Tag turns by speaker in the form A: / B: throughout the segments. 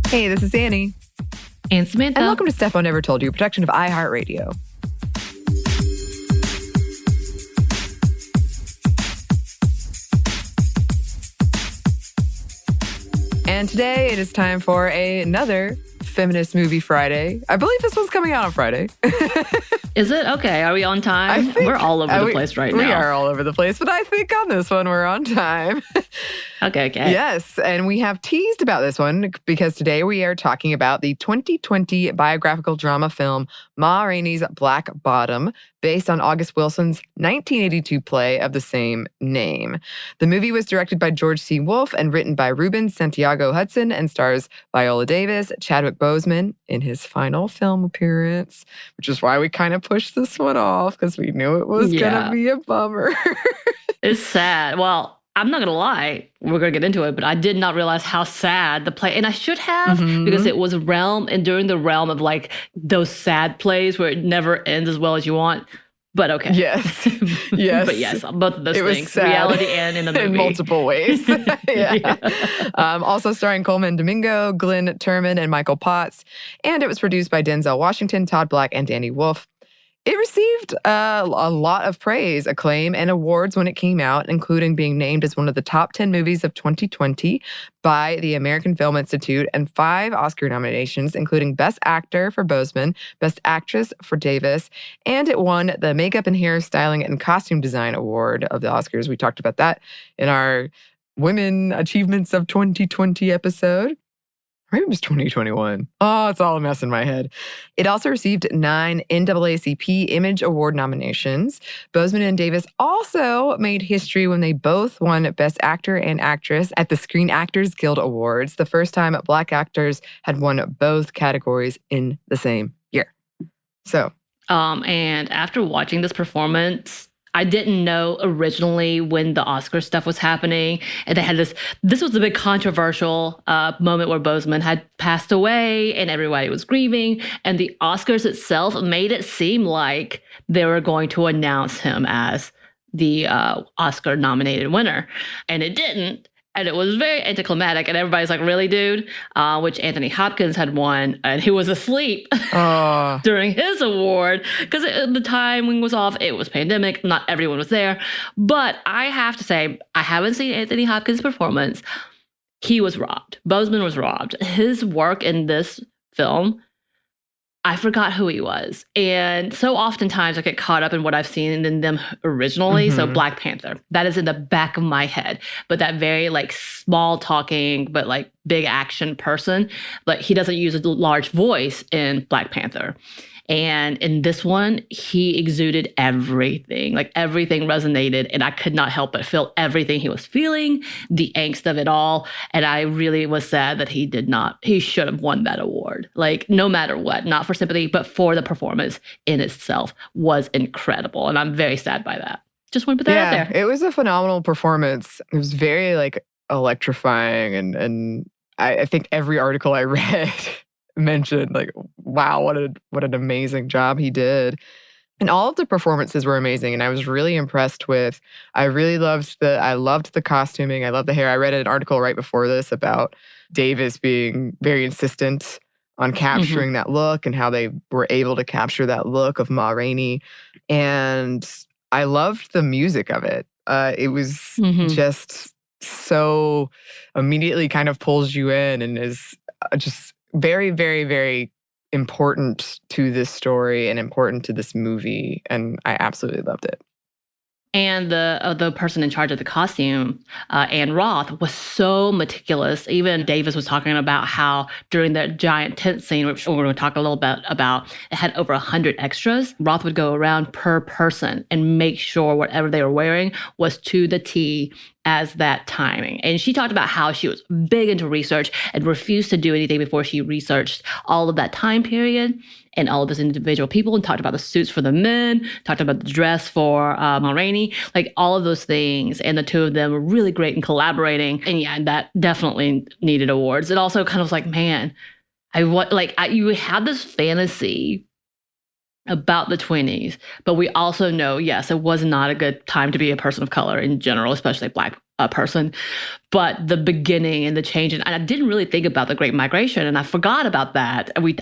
A: Hey, this is Anney.
B: And Samantha.
A: And welcome to Steph I Never Told You, a production of iHeartRadio. And today it is time for another Feminist Movie Friday. I believe this one's coming out on Friday.
B: Is it? Okay. Are we on time? We're all over the place right now.
A: We are all over the place, but I think on this one we're on time.
B: Okay.
A: Yes, and we have teased about this one because today we are talking about the 2020 biographical drama film Ma Rainey's Black Bottom, based on August Wilson's 1982 play of the same name. The movie was directed by George C. Wolfe and written by Ruben Santiago Hudson and stars Viola Davis, Chadwick Boseman in his final film appearance, which is why we kind of pushed this one off because we knew it was going to be a bummer.
B: It's sad. Well, I'm not going to lie, we're going to get into it, but I did not realize how sad the play, and I should have, because it was during the realm of like those sad plays where it never ends as well as you want. But okay.
A: Yes. Yes.
B: But yes, both of those
A: it
B: things, reality and in the movie.
A: In multiple ways. Also starring Coleman Domingo, Glenn Turman, and Michael Potts. And it was produced by Denzel Washington, Todd Black, and Danny Wolfe. It received a lot of praise, acclaim, and awards when it came out, including being named as one of the top 10 movies of 2020 by the American Film Institute, and 5 Oscar nominations, including Best Actor for Boseman, Best Actress for Davis, and it won the Makeup and Hair Styling and Costume Design Award of the Oscars. We talked about that in our Women Achievements of 2020 episode. Maybe it was 2021. Oh, it's all a mess in my head. It also received 9 NAACP Image Award nominations. Boseman and Davis also made history when they both won Best Actor and Actress at the Screen Actors Guild Awards, the first time Black actors had won both categories in the same year. So.
B: And after watching this performance, I didn't know originally when the Oscar stuff was happening. And they had this was a big controversial moment where Boseman had passed away and everybody was grieving. And the Oscars itself made it seem like they were going to announce him as the Oscar nominated winner. And it didn't. And it was very anticlimactic. And everybody's like, really, dude? Which Anthony Hopkins had won. And he was asleep during his award. Because the timing was off. It was pandemic. Not everyone was there. But I have to say, I haven't seen Anthony Hopkins' performance. He was robbed. Boseman was robbed. His work in this film, I forgot who he was. And so oftentimes I get caught up in what I've seen in them originally. So Black Panther, that is in the back of my head. But that very like small talking, but like big action person, but he doesn't use a large voice in Black Panther. And in this one, he exuded everything. Like everything resonated, and I could not help but feel everything he was feeling, the angst of it all. And I really was sad that he should have won that award. Like no matter what, not for sympathy, but for the performance in itself was incredible. And I'm very sad by that. Just want to put that out there.
A: It was a phenomenal performance. It was very like electrifying. And I think every article I read mentioned like, wow, what an amazing job he did. And all of the performances were amazing. And I was really impressed with, I loved the costuming. I loved the hair. I read an article right before this about Davis being very insistent on capturing that look and how they were able to capture that look of Ma Rainey. And I loved the music of it. It was just so immediately kind of pulls you in and is just very, very, very important to this story and important to this movie. And I absolutely loved it.
B: And the person in charge of the costume, Ann Roth, was so meticulous. Even Davis was talking about how during that giant tent scene, which we're going to talk a little bit about, it had over 100 extras. Roth would go around per person and make sure whatever they were wearing was to the T as that timing. And she talked about how she was big into research and refused to do anything before she researched all of that time period and all of those individual people, and talked about the suits for the men, talked about the dress for Ma Rainey, like all of those things. And the two of them were really great in collaborating. And yeah, that definitely needed awards. It also kind of was like, man, you had this fantasy about the 20s, but we also know, yes, it was not a good time to be a person of color in general, especially Black person. But the beginning and the change, and I didn't really think about the Great Migration, and I forgot about that. We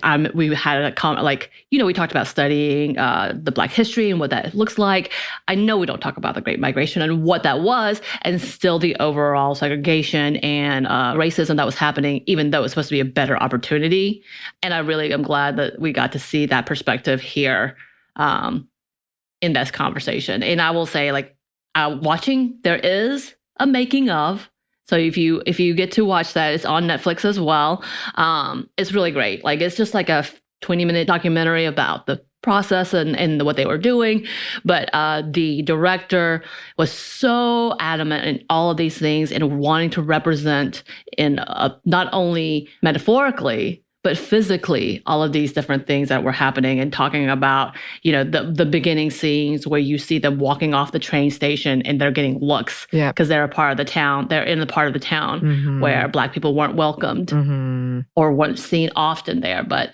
B: had a comment, like, we talked about studying the Black history and what that looks like. I know we don't talk about the Great Migration and what that was, and still the overall segregation and racism that was happening, even though it's supposed to be a better opportunity. And I really am glad that we got to see that perspective here in this conversation. And I will say, like, watching, there is a making of. So if you get to watch that, it's on Netflix as well. It's really great. Like, it's just like a 20-minute documentary about the process and what they were doing. But the director was so adamant in all of these things and wanting to represent in not only metaphorically, but physically, all of these different things that were happening, and talking about, the beginning scenes where you see them walking off the train station and they're getting looks because they're a part of the town. They're in the part of the town where Black people weren't welcomed or weren't seen often there. But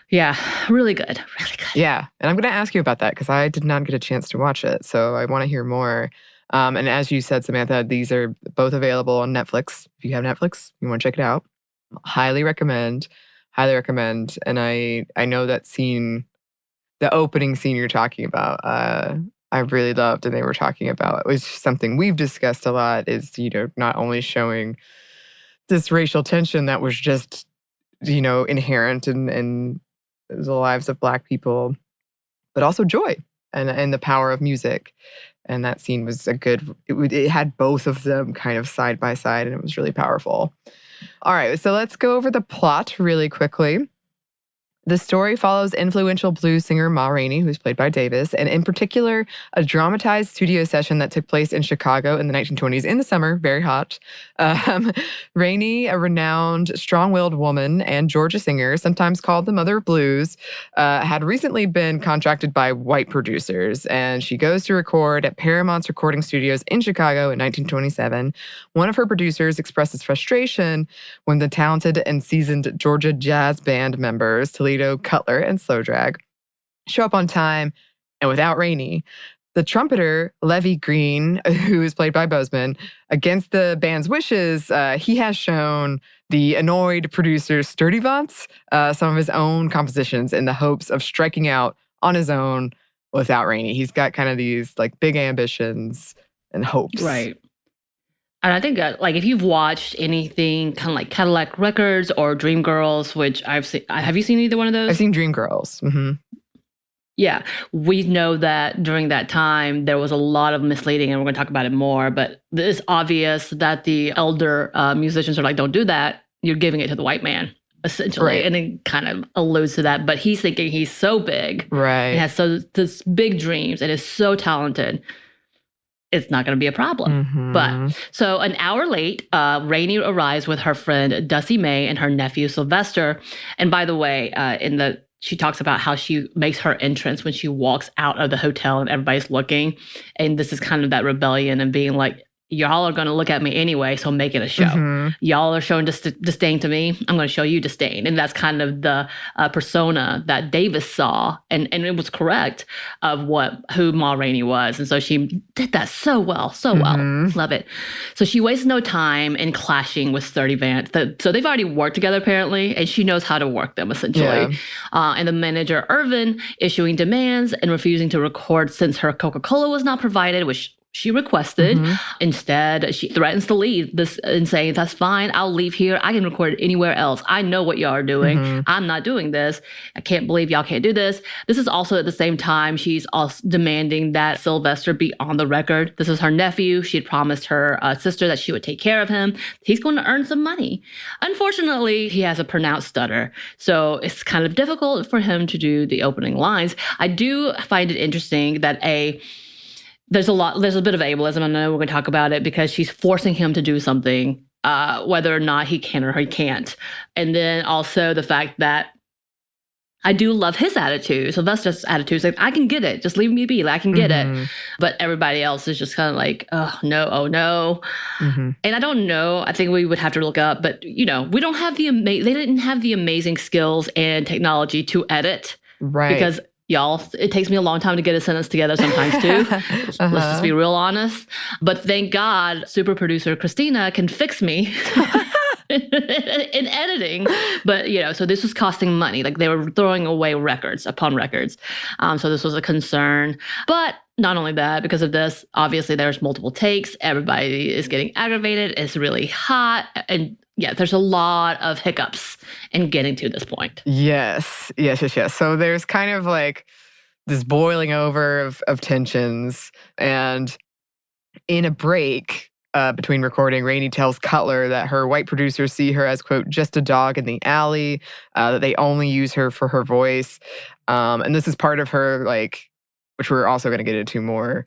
B: yeah, really good. Really good.
A: Yeah. And I'm going to ask you about that because I did not get a chance to watch it. So I want to hear more. And as you said, Samantha, these are both available on Netflix. If you have Netflix, you want to check it out. Highly recommend. And I know that scene, the opening scene you're talking about, I really loved, and they were talking about, it was something we've discussed a lot, is, not only showing this racial tension that was just, inherent in the lives of Black people, but also joy and the power of music. And that scene was it had both of them kind of side by side, and it was really powerful. All right, so let's go over the plot really quickly. The story follows influential blues singer Ma Rainey, who's played by Davis, and in particular, a dramatized studio session that took place in Chicago in the 1920s in the summer, very hot. Rainey, a renowned, strong-willed woman and Georgia singer, sometimes called the mother of blues, had recently been contracted by white producers, and she goes to record at Paramount's recording studios in Chicago in 1927. One of her producers expresses frustration when the talented and seasoned Georgia jazz band members, Toledo, Cutler, and Slow Drag, show up on time and without Rainey. The trumpeter, Levy Green, who is played by Bozeman, against the band's wishes, he has shown the annoyed producer Sturdivant some of his own compositions in the hopes of striking out on his own without Rainey. He's got kind of these like big ambitions and hopes.
B: Right. And I think that, like, if you've watched anything kind of like Cadillac Records or Dreamgirls, which I've seen, have you seen either one of those?
A: I've seen Dreamgirls. Mm-hmm.
B: Yeah, we know that during that time, there was a lot of misleading, and we're going to talk about it more, but it's obvious that the elder musicians are like, don't do that. You're giving it to the white man, essentially.
A: Right.
B: And it kind of alludes to that, but he's thinking he's so big.
A: Right.
B: And has this big dreams and is so talented. It's not going to be a problem.
A: Mm-hmm.
B: But so an hour late, Rainey arrives with her friend Dusty May and her nephew Sylvester. And by the way, she talks about how she makes her entrance when she walks out of the hotel and everybody's looking. And this is kind of that rebellion and being like, y'all are going to look at me anyway, so make it a show. Mm-hmm. Y'all are showing disdain to me. I'm going to show you disdain. And that's kind of the persona that Davis saw, and it was correct, of who Ma Rainey was. And so she did that so well, well. Love it. So she wastes no time in clashing with Sturdivant. So they've already worked together, apparently, and she knows how to work them, essentially. Yeah. And the manager, Irvin, issuing demands and refusing to record since her Coca-Cola was not provided, which she requested. Mm-hmm. Instead, she threatens to leave this and saying, that's fine, I'll leave here. I can record it anywhere else. I know what y'all are doing. Mm-hmm. I'm not doing this. I can't believe y'all can't do this. This is also at the same time, she's also demanding that Sylvester be on the record. This is her nephew. She had promised her sister that she would take care of him. He's going to earn some money. Unfortunately, he has a pronounced stutter, so it's kind of difficult for him to do the opening lines. I do find it interesting that there's a bit of ableism. I know we're going to talk about it because she's forcing him to do something, whether or not he can or he can't. And then also the fact that I do love his attitude. Sylvester's attitude is like, I can get it. Just leave me be. Like, I can get it. But everybody else is just kind of like, oh, no. Mm-hmm. And I don't know. I think we would have to look up. But, we don't have they didn't have the amazing skills and technology to edit.
A: Right.
B: Because Y'all, it takes me a long time to get a sentence together sometimes too. Let's just be real honest. But thank God, super producer Christina can fix me in editing. But, so this was costing money. Like they were throwing away records upon records. So this was a concern. But not only that, because of this, obviously there's multiple takes. Everybody is getting aggravated. It's really hot. And yeah, there's a lot of hiccups in getting to this point.
A: Yes. So there's kind of like this boiling over of tensions. And in a break between recording, Rainey tells Cutler that her white producers see her as, quote, just a dog in the alley, that they only use her for her voice. And this is part of her, like, which we're also going to get into more,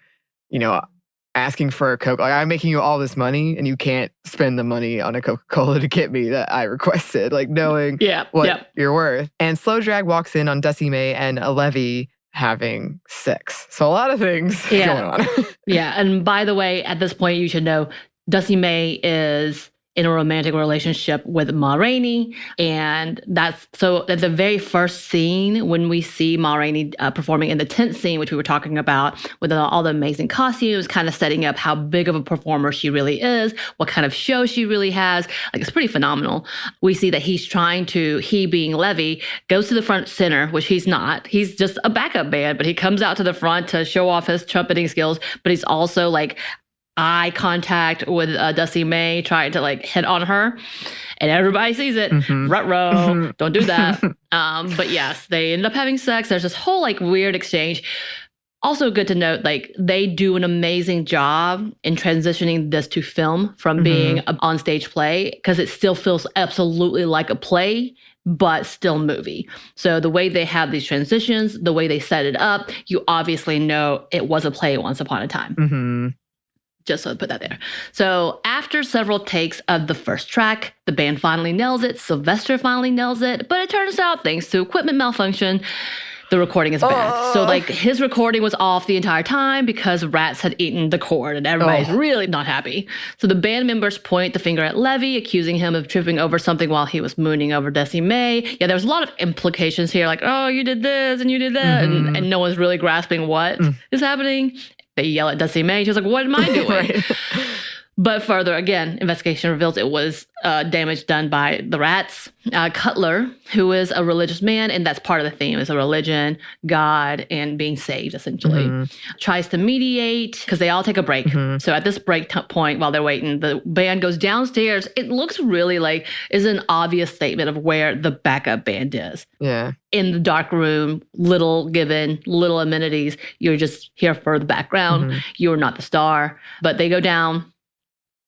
A: asking for a Coke. Like, I'm making you all this money and you can't spend the money on a Coca-Cola to get me that I requested, like knowing what you're worth. And Slow Drag walks in on Dusty May and Levy having sex. So a lot of things going on.
B: Yeah. And by the way, at this point, you should know Dusty May is in a romantic relationship with Ma Rainey. And that's so at the very first scene when we see Ma Rainey performing in the tent scene, which we were talking about with all the amazing costumes, kind of setting up how big of a performer she really is, what kind of show she really has. Like, it's pretty phenomenal. We see that he being Levy, goes to the front center, which he's not. He's just a backup band, but he comes out to the front to show off his trumpeting skills. But he's also like eye contact with Dusty May, trying to like hit on her, and everybody sees it. Ruh-roh, don't do that. But yes, they end up having sex. There's this whole like weird exchange. Also good to note, like they do an amazing job in transitioning this to film from being an on-stage play, because it still feels absolutely like a play, but still movie. So the way they have these transitions, the way they set it up, you obviously know it was a play once upon a time. Just so I put that there. So after several takes of the first track, the band finally nails it. Sylvester finally nails it. But it turns out, thanks to equipment malfunction, the recording is bad. So like his recording was off the entire time because rats had eaten the cord, and everybody's really not happy. So the band members point the finger at Levy, accusing him of tripping over something while he was mooning over Dusty May. Yeah, there was a lot of implications here, like, oh, you did this and you did that, and no one's really grasping what is happening. They yell at Dusty May. She was like, what am I doing? Right. But further, again, investigation reveals it was damage done by the rats. Cutler, who is a religious man, and that's part of the theme, is a religion, God, and being saved, essentially, tries to mediate, because they all take a break. So at this break point, while they're waiting, the band goes downstairs. It looks really like is an obvious statement of where the backup band is.
A: Yeah.
B: In the dark room, little amenities. You're just here for the background. You're not the star. But they go down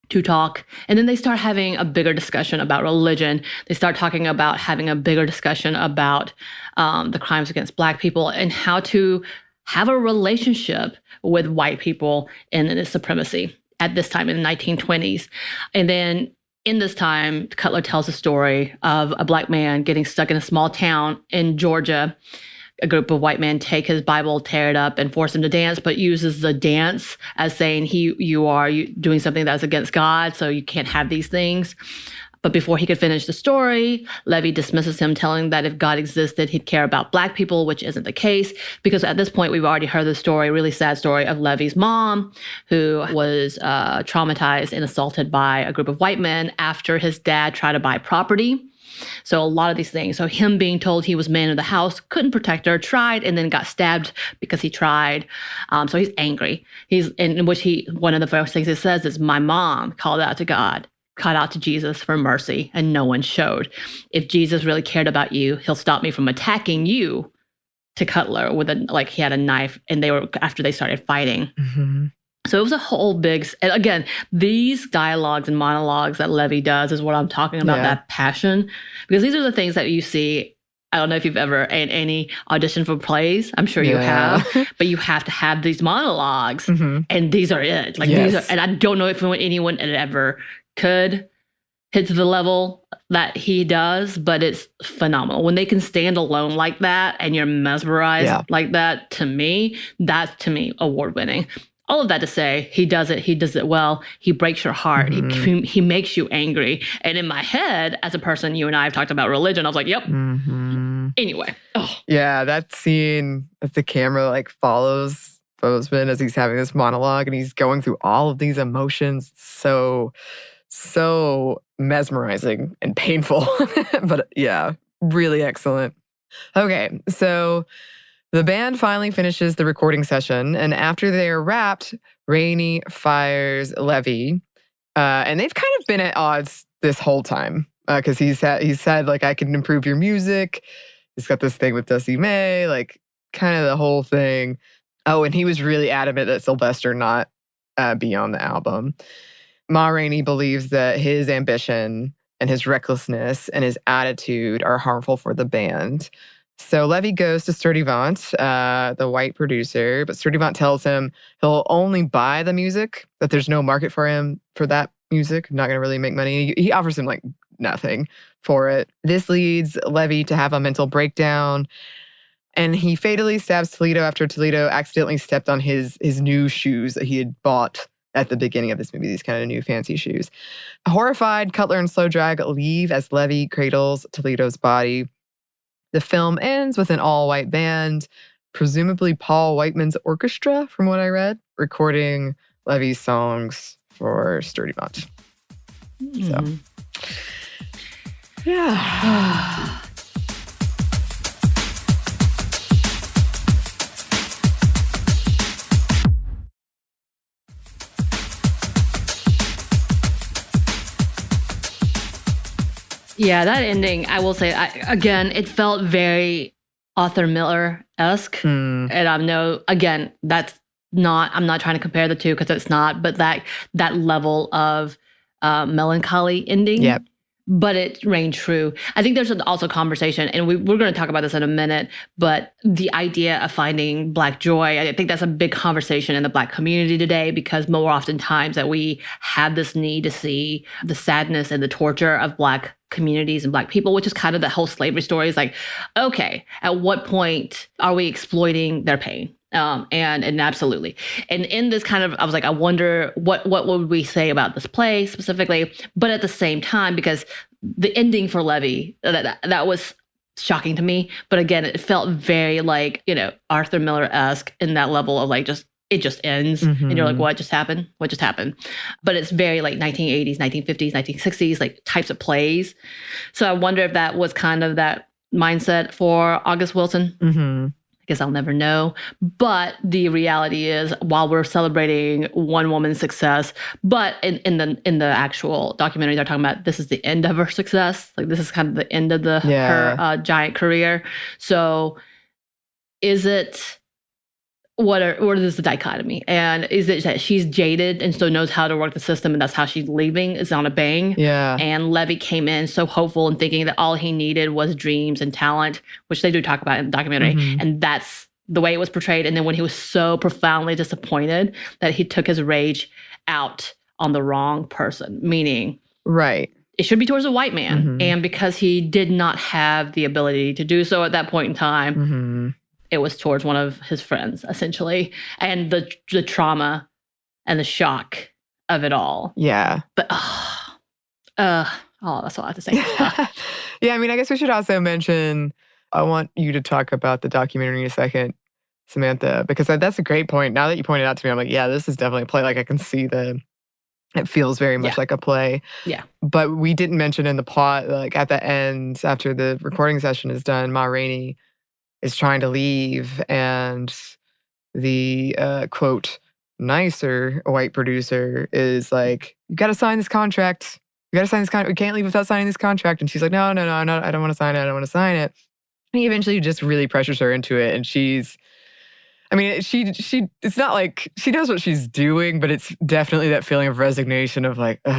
B: to talk. And then they start having a bigger discussion about religion. They start talking about having a bigger discussion about the crimes against Black people and how to have a relationship with white people in this supremacy at this time in the 1920s. And then in this time, Cutler tells a story of a Black man getting stuck in a small town in Georgia. A group of white men take his Bible, tear it up, and force him to dance, but uses the dance as saying you are doing something that's against God, so you can't have these things. But before he could finish the story, Levy dismisses him, telling that if God existed, he'd care about Black people, which isn't the case, because at this point, we've already heard the story, really sad story of Levy's mom, who was traumatized and assaulted by a group of white men after his dad tried to buy property. So a lot of these things. So him being told he was man of the house, couldn't protect her, tried, and then got stabbed because he tried. So he's angry. One of the first things he says is, my mom called out to God, called out to Jesus for mercy, and no one showed. If Jesus really cared about you, he'll stop me from attacking you, to Cutler with he had a knife, and after they started fighting. So it was a whole big, and again, these dialogues and monologues that Levy does is what I'm talking about, that passion. Because these are the things that you see. I don't know if you've ever in any audition for plays. I'm sure you have. But you have to have these monologues. And these are it. These are, and I don't know if anyone ever could hit to the level that he does, but it's phenomenal. When they can stand alone like that and you're mesmerized like that, that's award-winning. All of that to say, he does it well. He breaks your heart. He makes you angry. And in my head, as a person, you and I have talked about religion, I was like, yep. In Anyway. Oh.
A: Yeah, that scene as the camera like follows Bozeman as he's having this monologue and he's going through all of these emotions. So mesmerizing and painful. But yeah, really excellent. Okay, so the band finally finishes the recording session, and after they are wrapped, Rainey fires Levy. And they've kind of been at odds this whole time because he said, like, I can improve your music. He's got this thing with Dusty May, like, kind of the whole thing. Oh, and he was really adamant that Sylvester not be on the album. Ma Rainey believes that his ambition and his recklessness and his attitude are harmful for the band. So Levy goes to Sturdivant, the white producer, but Sturdivant tells him he'll only buy the music, that there's no market for him for that music, not going to really make money. He offers him like nothing for it. This leads Levy to have a mental breakdown, and he fatally stabs Toledo after Toledo accidentally stepped on his new shoes that he had bought at the beginning of this movie, these kind of new fancy shoes. Horrified, Cutler and Slow Drag leave as Levy cradles Toledo's body. The film ends with an all-white band, presumably Paul Whiteman's orchestra, from what I read, recording Levy's songs for Sturdivant. So, yeah.
B: Yeah, that ending, I will say, again, it felt very Arthur Miller-esque. And I'm not trying to compare the two because it's not, but that level of melancholy ending.
A: Yep.
B: But it rang true. I think there's also a conversation, and we're going to talk about this in a minute, but the idea of finding Black joy, I think that's a big conversation in the Black community today, because more oftentimes that we have this need to see the sadness and the torture of Black communities and Black people, which is kind of the whole slavery story. Is like, okay, at what point are we exploiting their pain? And absolutely. And in this kind of, I was like, I wonder what would we say about this play specifically? But at the same time, because the ending for Levy, that was shocking to me. But again, it felt very like, Arthur Miller-esque in that level of like, it just ends. And you're like, what just happened? What just happened? But it's very like 1980s, 1950s, 1960s, like types of plays. So I wonder if that was kind of that mindset for August Wilson. I guess I'll never know. But the reality is, while we're celebrating one woman's success, but in the actual documentary, they're talking about this is the end of her success. Like this is kind of the end of her giant career. So is it, what is the dichotomy? And is it that she's jaded and so knows how to work the system and that's how she's leaving, is on a bang?
A: Yeah.
B: And Levy came in so hopeful and thinking that all he needed was dreams and talent, which they do talk about in the documentary. And that's the way it was portrayed. And then when he was so profoundly disappointed that he took his rage out on the wrong person, meaning it should be towards a white man. And because he did not have the ability to do so at that point in time, it was towards one of his friends, essentially. And the trauma and the shock of it all.
A: Yeah.
B: But, that's all I have to say.
A: Yeah, I mean, I guess we should also mention, I want you to talk about the documentary in a second, Samantha, because that's a great point. Now that you pointed out to me, I'm like, yeah, this is definitely a play. Like, I can see it feels very much like a play.
B: Yeah.
A: But we didn't mention in the plot, like at the end, after the recording session is done, Ma Rainey is trying to leave, and the quote nicer white producer is like, "You got to sign this contract. You got to sign this contract. We can't leave without signing this contract." And she's like, "No, I don't want to sign it. I don't want to sign it." And he eventually just really pressures her into it, and she it's not like she knows what she's doing, but it's definitely that feeling of resignation of like, guess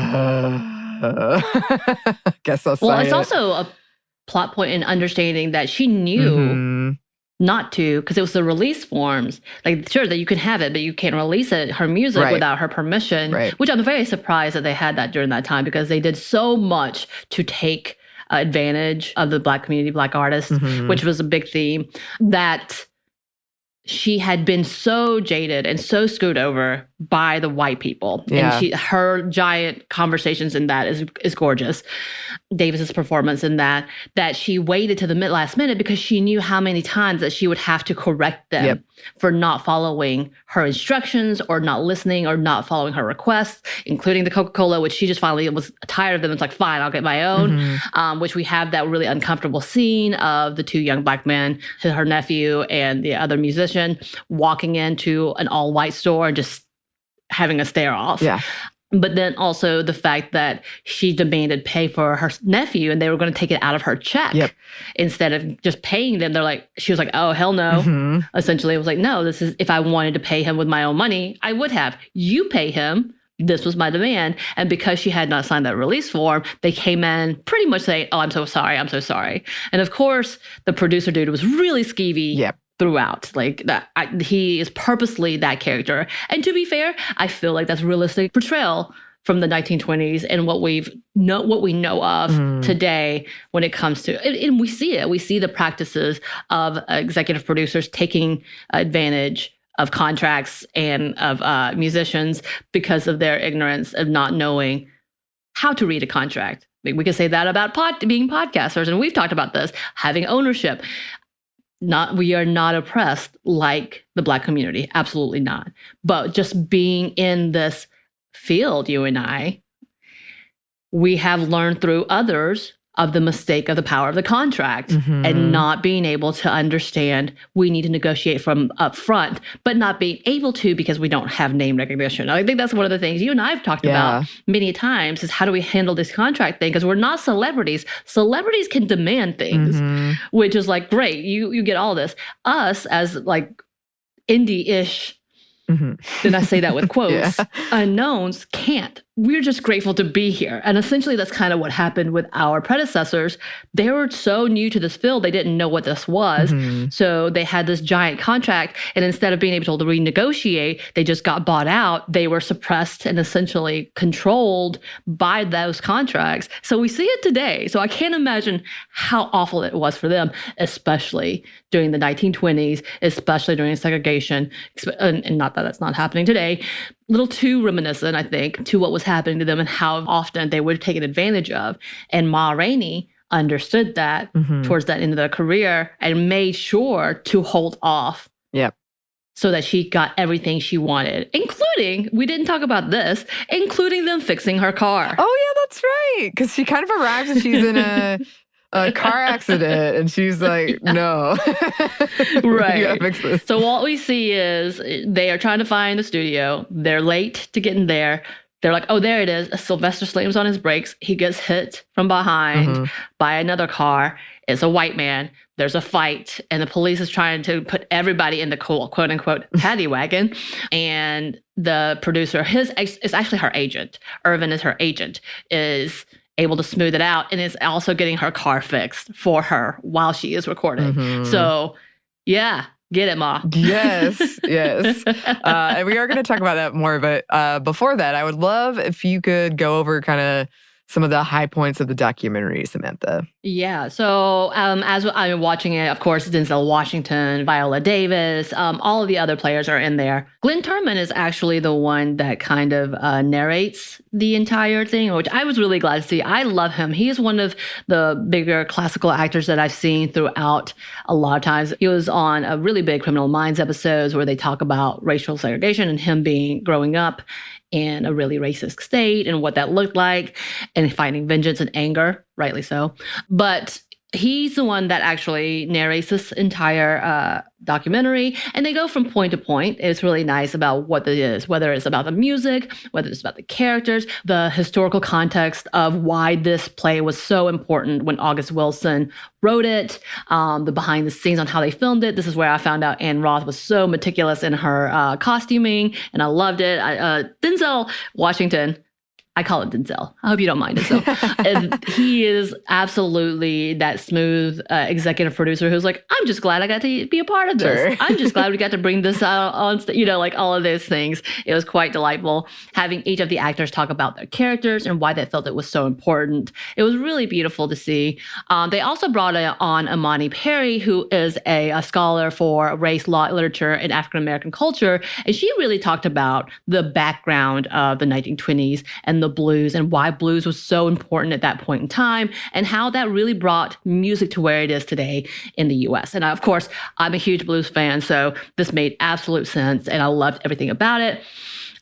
A: I'll sign it.
B: Well, it's also a plot point in understanding that she knew not to, because it was the release forms. Like, sure, that you can have it, but you can't release it, her music, without her permission, which I'm very surprised that they had that during that time, because they did so much to take advantage of the Black community, Black artists, which was a big theme, that she had been so jaded and so screwed over by the white people.
A: Yeah.
B: And her giant conversations in that is gorgeous. Davis's performance in that she waited to the last minute because she knew how many times that she would have to correct them for not following her instructions or not listening or not following her requests, including the Coca-Cola, which she just finally was tired of them. It's like, fine, I'll get my own, which we have that really uncomfortable scene of the two young black men, her nephew and the other musician, walking into an all-white store and just having a stare off.
A: Yeah.
B: But then also the fact that she demanded pay for her nephew and they were going to take it out of her check instead of just paying them. She was like, oh, hell no. Essentially, it was like, no, this is, if I wanted to pay him with my own money, I would have. You pay him. This was my demand. And because she had not signed that release form, they came in pretty much saying, oh, I'm so sorry. I'm so sorry. And of course, the producer dude was really skeevy. Throughout, like that, he is purposely that character. And to be fair, I feel like that's realistic portrayal from the 1920s and what we know of today when it comes to, and we see it. We see the practices of executive producers taking advantage of contracts and of musicians because of their ignorance of not knowing how to read a contract. We can say that about being podcasters, and we've talked about this, having ownership. We are not oppressed like the Black community. Absolutely not. But just being in this field, you and I, we have learned through others of the mistake of the power of the contract and not being able to understand we need to negotiate from up front, but not being able to because we don't have name recognition. I think that's one of the things you and I have talked about many times is how do we handle this contract thing? Because we're not celebrities. Celebrities can demand things, which is like, great, you get all this. Us as like indie-ish, then I say that with quotes, unknowns can't. We're just grateful to be here. And essentially that's kind of what happened with our predecessors. They were so new to this field, they didn't know what this was. So they had this giant contract, and instead of being able to renegotiate, they just got bought out. They were suppressed and essentially controlled by those contracts. So we see it today. So I can't imagine how awful it was for them, especially during the 1920s, especially during segregation, and not that that's not happening today. Little too reminiscent, I think, to what was happening to them and how often they were taken advantage of. And Ma Rainey understood that towards that end of their career and made sure to hold off. So that she got everything she wanted, including, we didn't talk about this, including them fixing her car.
A: Oh, yeah, that's right. Because she kind of arrives and she's in a car accident and she's like, no.
B: Right.
A: You gotta fix this.
B: So what we see is they are trying to find the studio. They're late to get in there. They're like, oh, there it is. Sylvester slams on his brakes. He gets hit from behind by another car. It's a white man. There's a fight. And the police is trying to put everybody in the quote unquote paddy wagon. And the producer, it's actually her agent. Irvin is her agent, is able to smooth it out and is also getting her car fixed for her while she is recording. So, yeah. Get it, Ma.
A: Yes. And we are going to talk about that more. But before that, I would love if you could go over kind of some of the high points of the documentary, Samantha.
B: Yeah. So as I'm watching it, of course, Denzel Washington, Viola Davis, all of the other players are in there. Glenn Turman is actually the one that kind of narrates the entire thing, which I was really glad to see. I love him. He is one of the bigger classical actors that I've seen throughout a lot of times. He was on a really big Criminal Minds episodes where they talk about racial segregation and him growing up in a really racist state and what that looked like and finding vengeance and anger, rightly so. But he's the one that actually narrates this entire documentary, and they go from point to point. It's really nice about what it is, whether it's about the music, whether it's about the characters, the historical context of why this play was so important when August Wilson wrote it, the behind the scenes on how they filmed it. This is where I found out Ann Roth was so meticulous in her costuming, and I loved it. Denzel Washington, I call it Denzel. I hope you don't mind, Denzel. And he is absolutely that smooth executive producer who's like, I'm just glad I got to be a part of this.
A: Sure.
B: I'm just glad we got to bring this out on stage, like all of those things. It was quite delightful having each of the actors talk about their characters and why they felt it was so important. It was really beautiful to see. They also brought on Imani Perry, who is a scholar for race, law, literature, and African-American culture. And she really talked about the background of the 1920s and the blues and why blues was so important at that point in time and how that really brought music to where it is today in the US. And of course, I'm a huge blues fan, so this made absolute sense and I loved everything about it.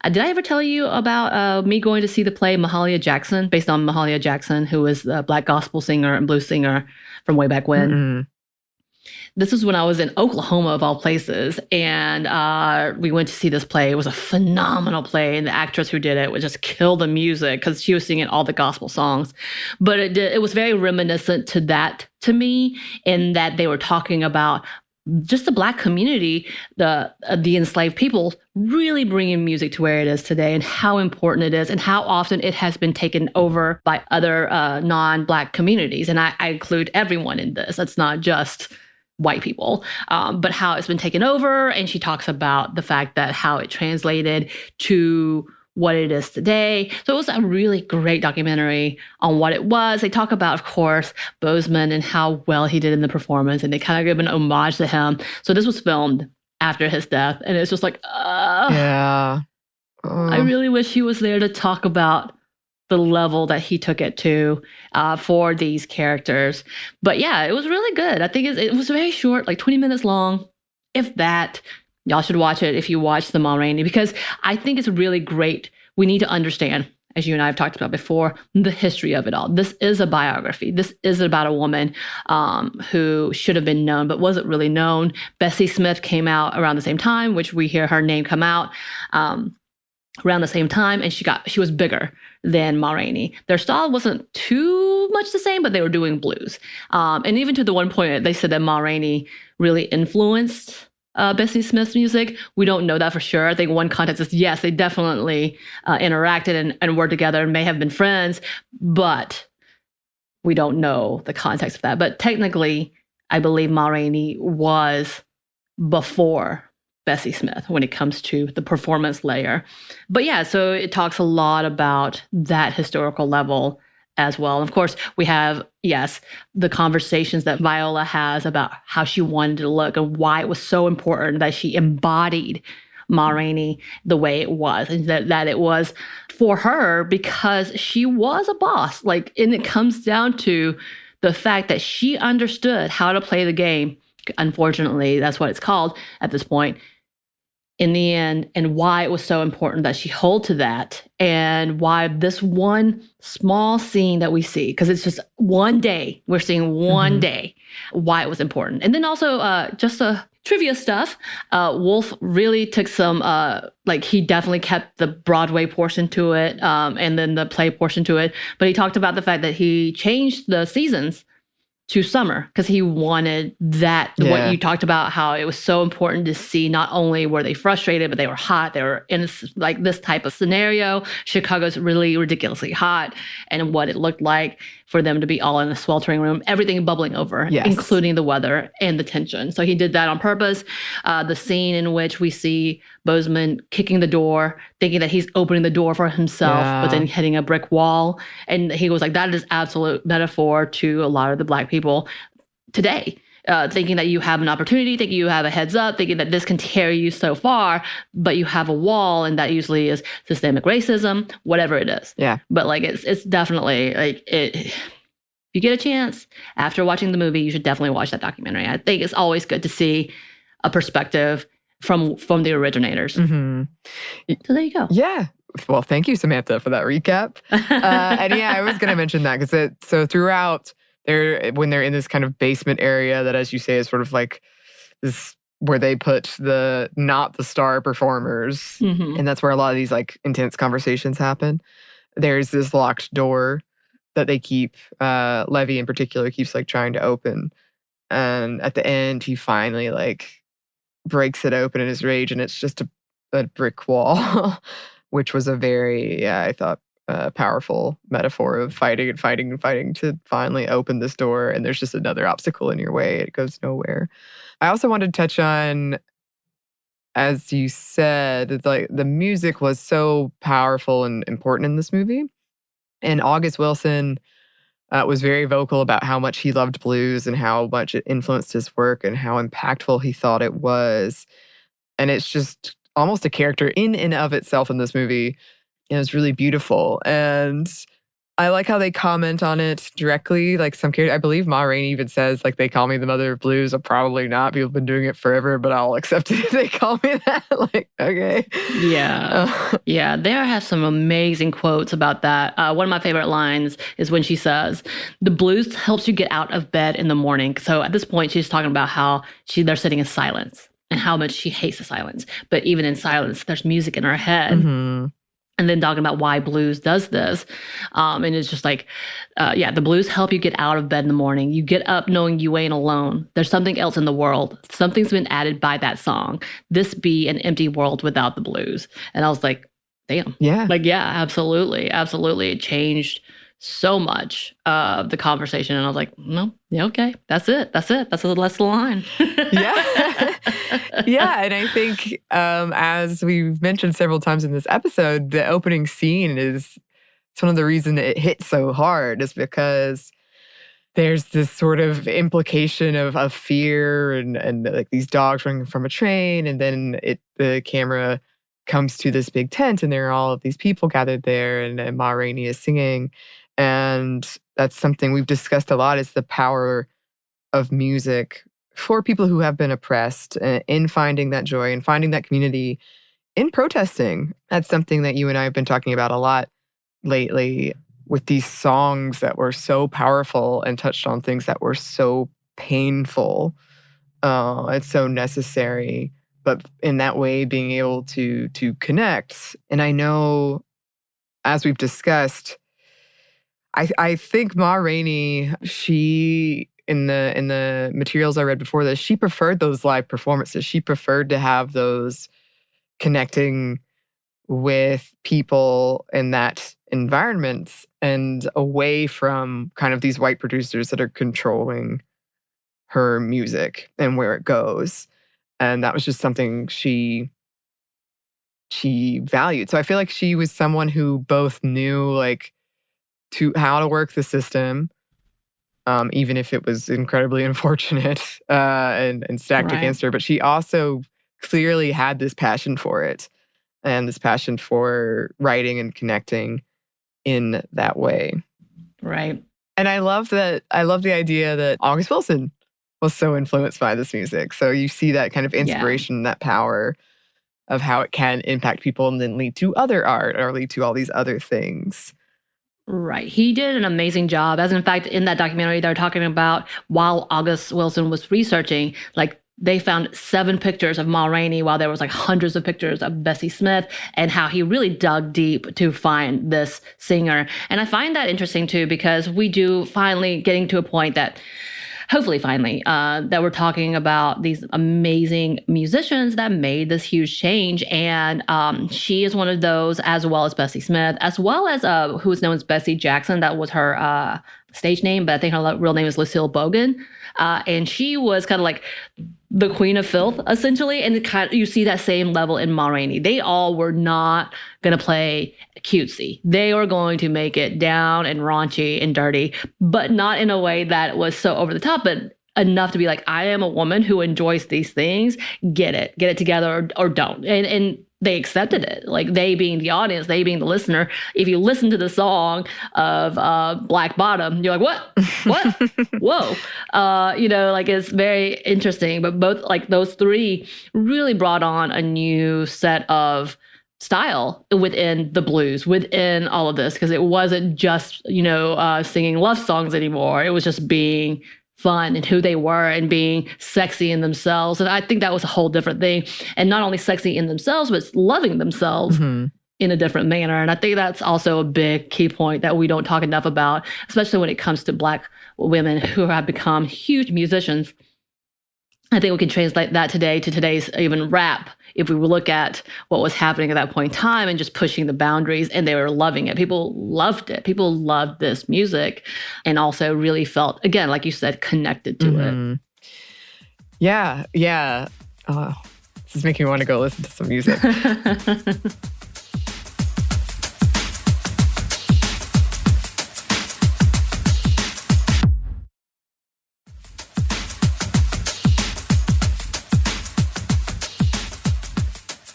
B: Did I ever tell you about me going to see the play Mahalia Jackson, based on Mahalia Jackson, who was the Black gospel singer and blues singer from way back when?
A: Mm-mm.
B: This was when I was in Oklahoma, of all places, and we went to see this play. It was a phenomenal play, and the actress who did it would just kill the music because she was singing all the gospel songs. But it was very reminiscent to that to me, in that they were talking about just the Black community, the enslaved people, really bringing music to where it is today and how important it is and how often it has been taken over by other non-Black communities. And I include everyone in this. It's not just white people, but how it's been taken over. And she talks about the fact that how it translated to what it is today. So it was a really great documentary on what it was. They talk about, of course, Boseman and how well he did in the performance, and they kind of give an homage to him. So this was filmed after his death, and it's just like,
A: Yeah.
B: I really wish he was there to talk about the level that he took it to for these characters. But yeah, it was really good. I think it was very short, like 20 minutes long, if that. Y'all should watch it if you watch the Ma Rainey, because I think it's really great. We need to understand, as you and I have talked about before, the history of it all. This is a biography. This is about a woman who should have been known but wasn't really known. Bessie Smith came out around the same time, which we hear her name come out around the same time, and she was bigger than Ma Rainey. Their style wasn't too much the same, but they were doing blues. And even to the one point, they said that Ma Rainey really influenced Bessie Smith's music. We don't know that for sure. I think one context is, yes, they definitely interacted and were together and may have been friends, but we don't know the context of that. But technically, I believe Ma Rainey was before Bessie Smith when it comes to the performance layer. But yeah, so it talks a lot about that historical level as well. And of course, we have, yes, the conversations that Viola has about how she wanted to look and why it was so important that she embodied Ma Rainey the way it was, and that it was for her because she was a boss. Like, and it comes down to the fact that she understood how to play the game. Unfortunately, that's what it's called at this point. In the end, and why it was so important that she hold to that, and why this one small scene that we see, because it's just one day, we're seeing one day, why it was important. And then also just trivia stuff, Wolf really took some, he definitely kept the Broadway portion to it, and then the play portion to it, but he talked about the fact that he changed the seasons to summer because he wanted that, what you talked about, how it was so important to see not only were they frustrated, but they were hot. They were in this type of scenario. Chicago's really ridiculously hot, and what it looked like for them to be all in a sweltering room, everything bubbling over, including the weather and the tension. So he did that on purpose. The scene in which we see Boseman kicking the door, thinking that he's opening the door for himself, but then hitting a brick wall. And he was like, that is absolute metaphor to a lot of the Black people today. Thinking that you have an opportunity, thinking you have a heads up, thinking that this can carry you so far, but you have a wall, and that usually is systemic racism, whatever it is. Yeah. But like it's definitely like it. If you get a chance after watching the movie, you should definitely watch that documentary. I think it's always good to see a perspective from the originators. So there you go. Yeah. Well, thank you, Samantha, for that recap. And yeah, I was going to mention that because so throughout. When they're in this kind of basement area that, as you say, is sort of like this where they put not the star performers, and that's where a lot of these like intense conversations happen. There's this locked door that they keep, Levy in particular keeps like trying to open, and at the end he finally like breaks it open in his rage, and it's just a brick wall, which was a very I thought
A: powerful metaphor of fighting and fighting and fighting to finally open this door, and there's just another obstacle in your way. It goes nowhere. I also wanted to touch on, as you said, it's like the music was so powerful and important in this movie. And August Wilson was very vocal about how much he loved blues and how much it influenced his work and how impactful he thought it was. And it's just almost a character in and of itself in this movie. It was really beautiful. And I like how they comment on it directly. Like some character, I believe Ma Rainey even says, like, they call me the mother of blues. I'm probably not. People have been doing it forever, but I'll accept it if they call me that. Like, okay.
B: Yeah. Yeah. There has some amazing quotes about that. One of my favorite lines is when she says, the blues helps you get out of bed in the morning. So at this point, she's talking about how they're sitting in silence and how much she hates the silence. But even in silence, there's music in her head.
A: Mm-hmm.
B: And then talking about why blues does this. And it's just like, the blues help you get out of bed in the morning. You get up knowing you ain't alone. There's something else in the world. Something's been added by that song. This be an empty world without the blues. And I was like, damn.
A: Yeah.
B: Like, yeah, absolutely. Absolutely. It changed so much of the conversation. And I was like, no, yeah, okay. That's it. That's the line.
A: Yeah. Yeah. And I think, as we've mentioned several times in this episode, the opening scene it's one of the reasons it hits so hard is because there's this sort of implication of fear and like these dogs running from a train. And then the camera comes to this big tent and there are all of these people gathered there and Ma Rainey is singing. And that's something we've discussed a lot, is the power of music for people who have been oppressed in finding that joy and finding that community in protesting. That's something that you and I have been talking about a lot lately with these songs that were so powerful and touched on things that were so painful. It's so necessary, but in that way, being able to connect. And I know, as we've discussed, I think Ma Rainey, she in the materials I read before this, she preferred those live performances. She preferred to have those connecting with people in that environment and away from kind of these white producers that are controlling her music and where it goes. And that was just something she valued. So I feel like she was someone who both knew like how to work the system, even if it was incredibly unfortunate and stacked against her. But she also clearly had this passion for it and this passion for writing and connecting in that way.
B: Right.
A: And I love the idea that August Wilson was so influenced by this music. So you see that kind of inspiration, that power of how it can impact people and then lead to other art or lead to all these other things.
B: Right. He did an amazing job. As in fact, in that documentary, they're talking about while August Wilson was researching, like they found 7 pictures of Ma Rainey while there was like hundreds of pictures of Bessie Smith, and how he really dug deep to find this singer. And I find that interesting too, because we do finally getting to a point that hopefully finally, that we're talking about these amazing musicians that made this huge change. And she is one of those, as well as Bessie Smith, as well as who is known as Bessie Jackson. That was her stage name, but I think her real name is Lucille Bogan. And she was kind of like the queen of filth, essentially. And you see that same level in Ma Rainey. They all were not going to play cutesy. They were going to make it down and raunchy and dirty, but not in a way that was so over the top, but enough to be like, I am a woman who enjoys these things. Get it together or don't. And they accepted it. Like, they being the audience, they being the listener. If you listen to the song of Black Bottom, you're like, what? Whoa. Like, it's very interesting. But both, like, those three really brought on a new set of style within the blues, within all of this, because it wasn't just, singing love songs anymore. It was just being fun and who they were and being sexy in themselves. And I think that was a whole different thing. And not only sexy in themselves, but loving themselves in a different manner. And I think that's also a big key point that we don't talk enough about, especially when it comes to Black women who have become huge musicians. I think we can translate that today to today's even rap. If we look at what was happening at that point in time and just pushing the boundaries, and they were loving it. People loved it. People loved this music and also really felt, again, like you said, connected to it.
A: Yeah, yeah. Oh, this is making me want to go listen to some music.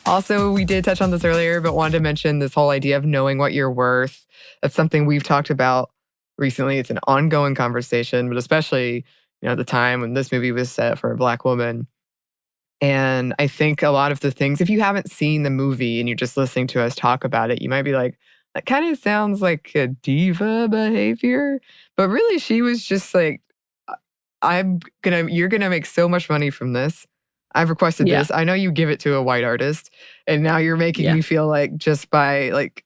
A: Also, we did touch on this earlier, but wanted to mention this whole idea of knowing what you're worth. That's something we've talked about recently. It's an ongoing conversation, but especially, the time when this movie was set for a Black woman. And I think a lot of the things, if you haven't seen the movie and you're just listening to us talk about it, you might be like, that kind of sounds like a diva behavior. But really, she was just like, you're gonna make so much money from this. I've requested this. I know you give it to a white artist, and now you're making me feel like just by like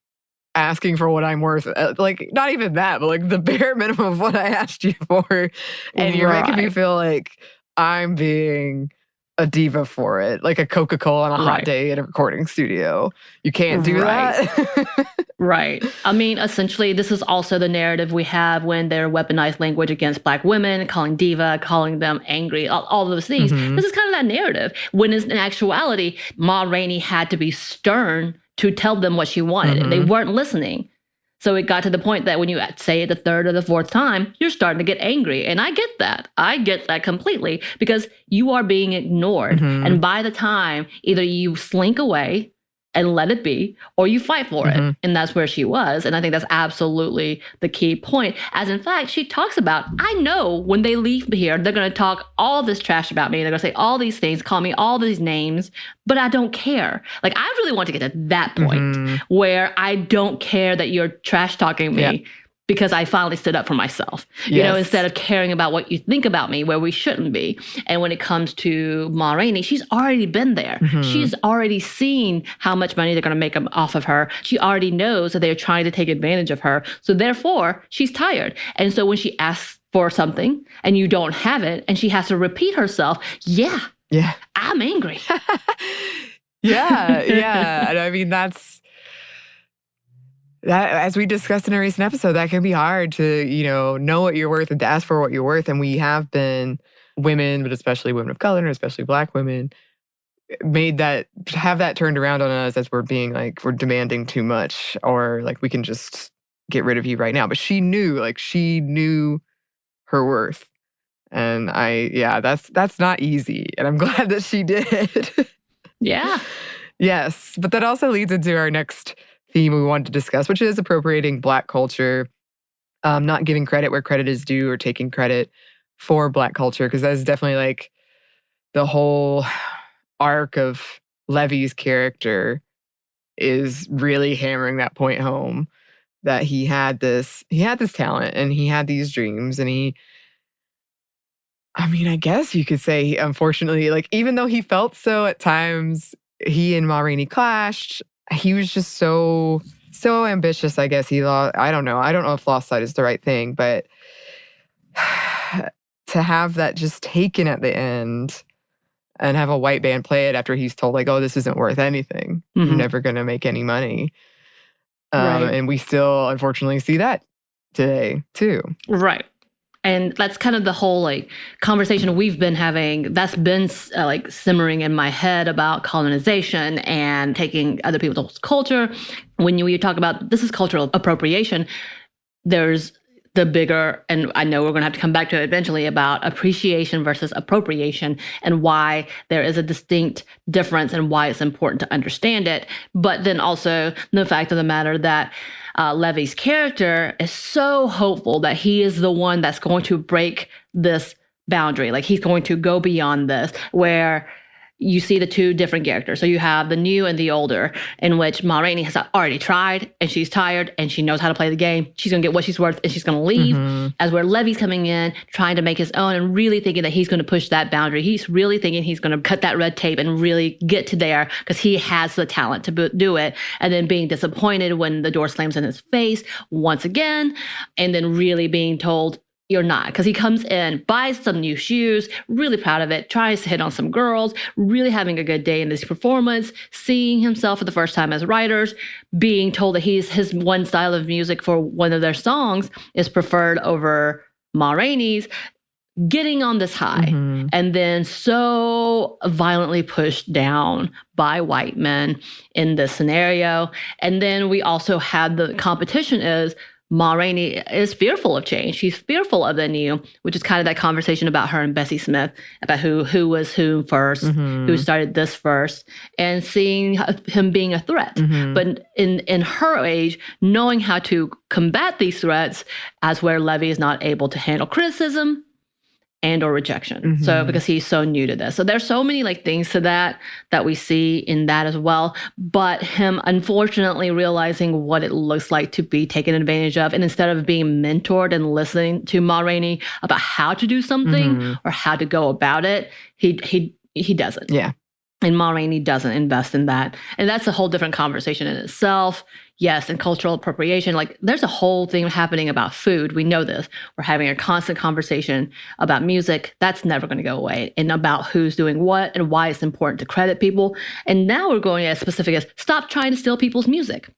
A: asking for what I'm worth, like not even that, but like the bare minimum of what I asked you for, and you're making me feel like I'm being a diva for it, like a Coca-Cola on a hot day in a recording studio. You can't do that.
B: Right. I mean, essentially, this is also the narrative we have when they're weaponized language against Black women, calling diva, calling them angry, all those things. This is kind of that narrative. When in actuality, Ma Rainey had to be stern to tell them what she wanted, and they weren't listening. So it got to the point that when you say it the third or the fourth time, you're starting to get angry. And I get that. I get that completely because you are being ignored. And by the time either you slink away and let it be, or you fight for it. And that's where she was. And I think that's absolutely the key point. As in fact, she talks about, I know when they leave here, they're going to talk all this trash about me. They're going to say all these things, call me all these names, but I don't care. Like, I really want to get to that point where I don't care that you're trash talking me. Because I finally stood up for myself, instead of caring about what you think about me, where we shouldn't be. And when it comes to Ma Rainey, she's already been there. She's already seen how much money they're going to make off of her. She already knows that they're trying to take advantage of her. So therefore, she's tired. And so when she asks for something and you don't have it, and she has to repeat herself, I'm angry.
A: And I mean, that, as we discussed in a recent episode, that can be hard to, know what you're worth and to ask for what you're worth. And we have been women, but especially women of color, and especially Black women, have that turned around on us as we're being like, we're demanding too much, or like, we can just get rid of you right now. But she knew her worth. And that's not easy. And I'm glad that she did. Yes. But that also leads into our next theme we wanted to discuss, which is appropriating Black culture, not giving credit where credit is due, or taking credit for Black culture, because that is definitely like the whole arc of Levy's character is really hammering that point home, that he had this talent and he had these dreams, and I guess you could say, unfortunately, like, even though he felt so at times, he and Ma Rainey clashed. He was just so ambitious, I guess. I don't know if lost sight is the right thing, but to have that just taken at the end and have a white band play it after he's told, like, oh, this isn't worth anything. You're never going to make any money. And we still, unfortunately, see that today, too.
B: Right. And that's kind of the whole conversation we've been having that's been simmering in my head about colonization and taking other people's culture. When you talk about this is cultural appropriation, there's the bigger, and I know we're going to have to come back to it eventually, about appreciation versus appropriation and why there is a distinct difference and why it's important to understand it. But then also the fact of the matter that Levy's character is so hopeful that he is the one that's going to break this boundary. Like, he's going to go beyond this, where you see the two different characters. So you have the new and the older, in which Ma Rainey has already tried, and she's tired, and she knows how to play the game. She's going to get what she's worth, and she's going to leave. As where Levy's coming in, trying to make his own, and really thinking that he's going to push that boundary. He's really thinking he's going to cut that red tape and really get to there because he has the talent to do it. And then being disappointed when the door slams in his face once again, and then really being told, you're not. Because he comes in, buys some new shoes, really proud of it, tries to hit on some girls, really having a good day in this performance, seeing himself for the first time as writers, being told that his one style of music for one of their songs is preferred over Ma Rainey's, getting on this high, and then so violently pushed down by white men in this scenario. And then we also had the competition is Ma Rainey is fearful of change. She's fearful of the new, which is kind of that conversation about her and Bessie Smith, about who was who first, who started this first, and seeing him being a threat. But in her age, knowing how to combat these threats as where Levy is not able to handle criticism and or rejection. So because he's so new to this. So there's so many like things to that we see in that as well. But him unfortunately realizing what it looks like to be taken advantage of. And instead of being mentored and listening to Ma Rainey about how to do something or how to go about it, he doesn't.
A: Yeah.
B: And Ma Rainey doesn't invest in that. And that's a whole different conversation in itself. Yes, and cultural appropriation. Like there's a whole thing happening about food. We know this. We're having a constant conversation about music. That's never going to go away. And about who's doing what and why it's important to credit people. And now we're going as specific as stop trying to steal people's music.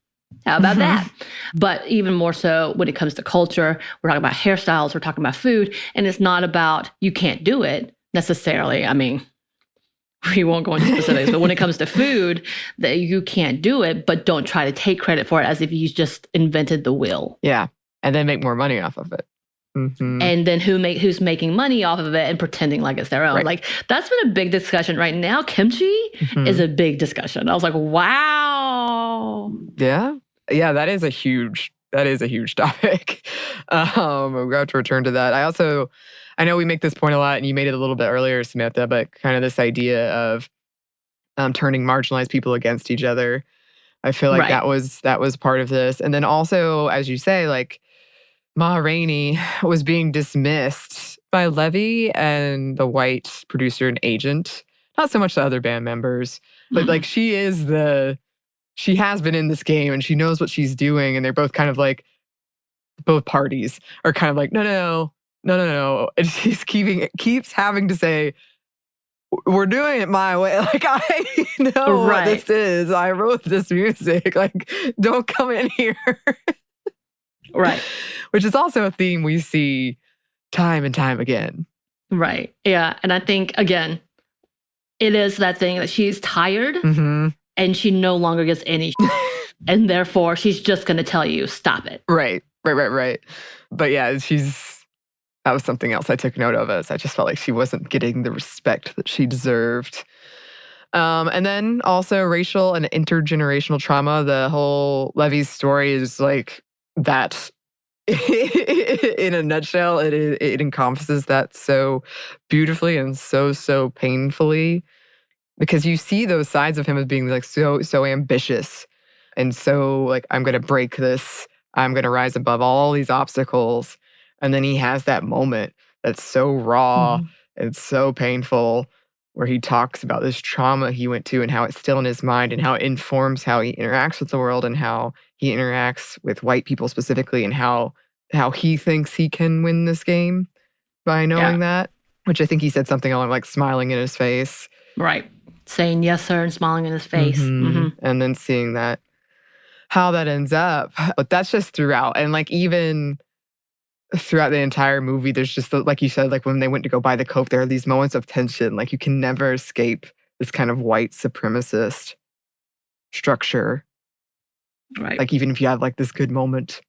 B: How about that? But even more so when it comes to culture, we're talking about hairstyles, we're talking about food. And it's not about you can't do it necessarily. I mean, we won't go into specifics, but when it comes to food, that you can't do it, but don't try to take credit for it as if you just invented the wheel.
A: Yeah, and then make more money off of it.
B: And then who's making money off of it and pretending like it's their own.
A: Right.
B: Like that's been a big discussion right now. Kimchi is a big discussion. I was like, wow.
A: Yeah, that is a huge topic. We have to return to that. I know we make this point a lot, and you made it a little bit earlier, Samantha, but kind of this idea of turning marginalized people against each other. I feel like that was part of this. And then also, as you say, like Ma Rainey was being dismissed by Levy and the white producer and agent. Not so much the other band members, but like she has been in this game and she knows what she's doing. And they're both kind of like, both parties are kind of like, no. And she's keeps having to say, we're doing it my way. Like, I know what this is. I wrote this music. Like, don't come in here.
B: Right.
A: Which is also a theme we see time and time again.
B: Right. Yeah. And I think, again, it is that thing that she's tired and she no longer gets any and therefore she's just going to tell you, stop it.
A: Right. But yeah, that was something else I took note of, as I just felt like she wasn't getting the respect that she deserved. And then also racial and intergenerational trauma. The whole Levy's story is like that. In a nutshell, it encompasses that so beautifully and so painfully, because you see those sides of him as being like so ambitious and so like, I'm going to break this. I'm going to rise above all these obstacles. And then he has that moment that's so raw and so painful where he talks about this trauma he went to and how it's still in his mind and how it informs how he interacts with the world and how he interacts with white people specifically and how he thinks he can win this game by knowing that, which I think he said something along like smiling in his face.
B: Right. Saying yes, sir, and smiling in his face.
A: And then seeing that, how that ends up. But that's just throughout. And like even throughout the entire movie, there's just, like you said, like when they went to go buy the Coke, there are these moments of tension. Like you can never escape this kind of white supremacist structure.
B: Right.
A: Like even if you have like this good moment,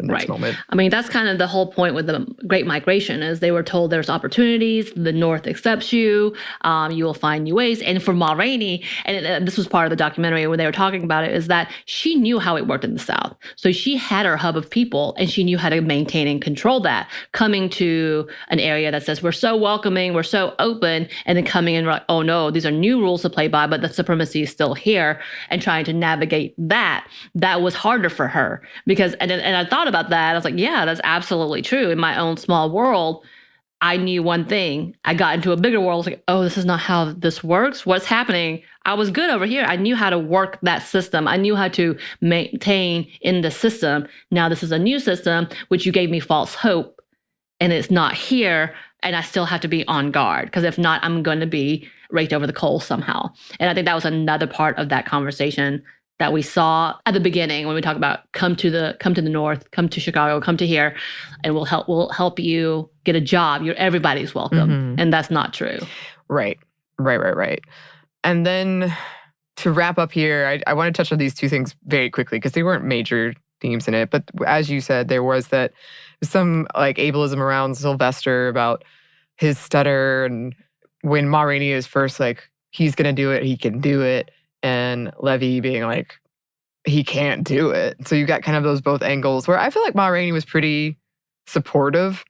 A: the next moment.
B: I mean, that's kind of the whole point with the Great Migration is they were told there's opportunities, the North accepts you, you will find new ways. And for Ma Rainey, and this was part of the documentary when they were talking about it, is that she knew how it worked in the South. So she had her hub of people and she knew how to maintain and control that. Coming to an area that says, we're so welcoming, we're so open, and then coming in like, oh no, these are new rules to play by, but the supremacy is still here, and trying to navigate that was harder for her. Because, and I thought about that. I was like, yeah, that's absolutely true. In my own small world, I knew one thing. I got into a bigger world. I was like, oh, this is not how this works. What's happening? I was good over here. I knew how to work that system. I knew how to maintain in the system. Now this is a new system, which you gave me false hope and it's not here, and I still have to be on guard, because if not, I'm going to be raked over the coals somehow. And I think that was another part of that conversation that we saw at the beginning when we talk about come to the north, come to Chicago, come to here, and we'll help you get a job. Everybody's welcome, and that's not true.
A: Right. And then to wrap up here, I want to touch on these two things very quickly because they weren't major themes in it. But as you said, there was some like ableism around Sylvester about his stutter, and when Ma Rainey is first like, he's going to do it, he can do it, and Levy being like, he can't do it. So you got kind of those both angles where I feel like Ma Rainey was pretty supportive.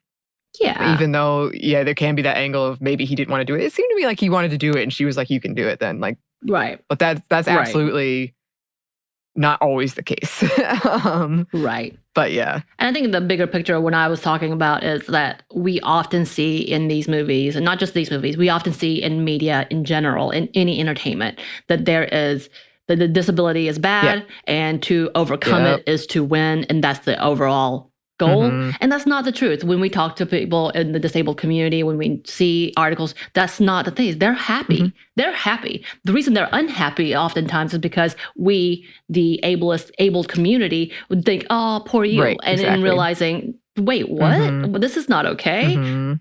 B: Yeah.
A: Even though, there can be that angle of maybe he didn't want to do it. It seemed to me like he wanted to do it, and she was like, you can do it then. Like,
B: right.
A: But that's absolutely not always the case.
B: Right.
A: But yeah.
B: And I think the bigger picture when I was talking about is that we often see in these movies, and not just these movies, we often see in media in general, in any entertainment, that there is that the disability is bad, and to overcome it is to win, and that's the overall goal. And that's not the truth. When we talk to people in the disabled community, when we see articles, that's not the thing. They're happy. They're happy. The reason they're unhappy oftentimes is because we, the abled community, would think, oh, poor you.
A: Right,
B: and then realizing, wait, what? Well, this is not okay.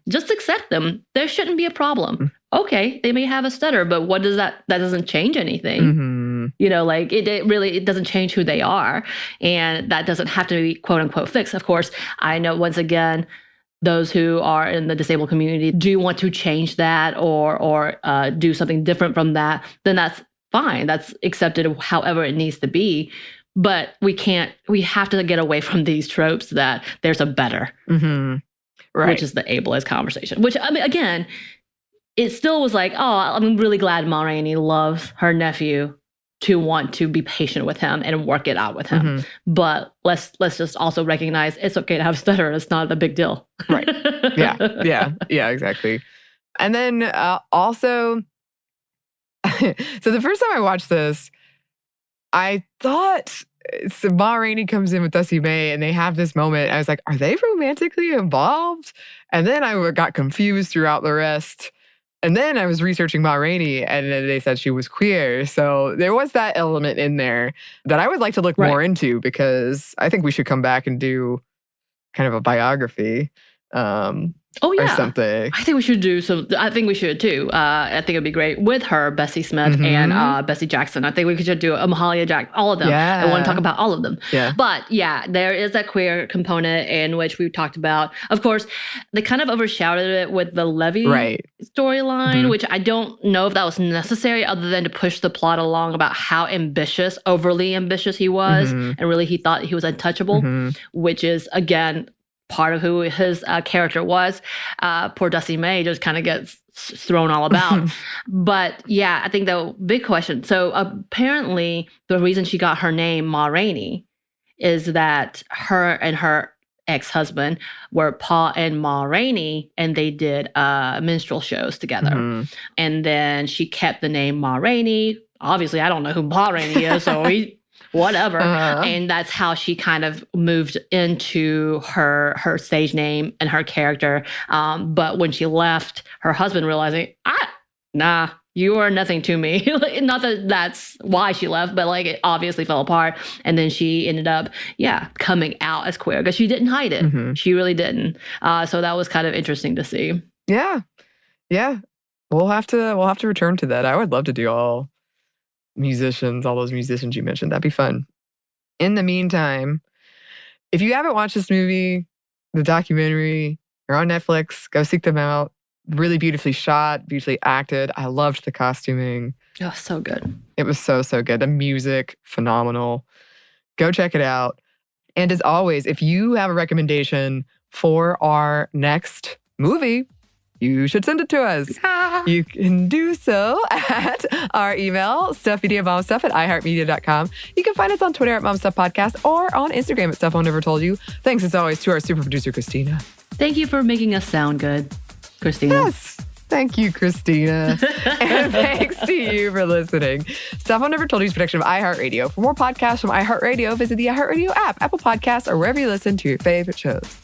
B: Just accept them. There shouldn't be a problem. Okay, they may have a stutter, but what does that doesn't change anything. Like it doesn't change who they are. And that doesn't have to be quote unquote fixed. Of course, I know once again, those who are in the disabled community do want to change that or do something different from that, then that's fine. That's accepted however it needs to be. But we have to get away from these tropes that there's a better,
A: right,
B: which is the ableist conversation, which, I mean, again, it still was like, oh, I'm really glad Ma Rainey loves her nephew to want to be patient with him and work it out with him. But let's just also recognize it's okay to have a stutter. It's not a big deal.
A: Right. Yeah, exactly. And then also, so the first time I watched this, I thought Ma Rainey comes in with Dusty May and they have this moment. I was like, are they romantically involved? And then I got confused throughout the rest. And then I was researching Ma Rainey, and then they said she was queer. So there was that element in there that I would like to look more into, because I think we should come back and do kind of a biography. Or something.
B: I think we should do some. I think we should too. I think it'd be great with her, Bessie Smith, and Bessie Jackson. I think we should do Mahalia Jackson, all of them. I want to talk about all of them. But there is that queer component in which we talked about. Of course, they kind of overshadowed it with the Levy storyline, which I don't know if that was necessary, other than to push the plot along about how overly ambitious he was, and really he thought he was untouchable, which is, again, part of who his character was. Poor Dusty May just kind of gets thrown all about. But I think the big question, so apparently the reason she got her name Ma Rainey is that her and her ex-husband were Pa and Ma Rainey, and they did minstrel shows together. And then she kept the name Ma Rainey. Obviously, I don't know who Pa Rainey is, so whatever. And that's how she kind of moved into her stage name and her character. But when she left, her husband realizing, nah, you are nothing to me. Not that that's why she left, but like it obviously fell apart. And then she ended up, coming out as queer, because she didn't hide it. She really didn't. So that was kind of interesting to see. Yeah. We'll have to return to that. I would love to do all those musicians you mentioned. That'd be fun. In the meantime, if you haven't watched this movie, the documentary, they're on Netflix, go seek them out. Really beautifully shot, beautifully acted. I loved the costuming. Oh, so good. It was so good. The music, phenomenal. Go check it out. And as always, if you have a recommendation for our next movie, you should send it to us. You can do so at our email, stuffmediamomstuff@iheartmedia.com. You can find us on Twitter @momstuffpodcast or on Instagram @stuff I never told you. Thanks as always to our super producer, Christina. Thank you for making us sound good, Christina. Yes. Thank you, Christina. And thanks to you for listening. Stuff I Never Told You is a production of iHeartRadio. For more podcasts from iHeartRadio, visit the iHeartRadio app, Apple Podcasts, or wherever you listen to your favorite shows.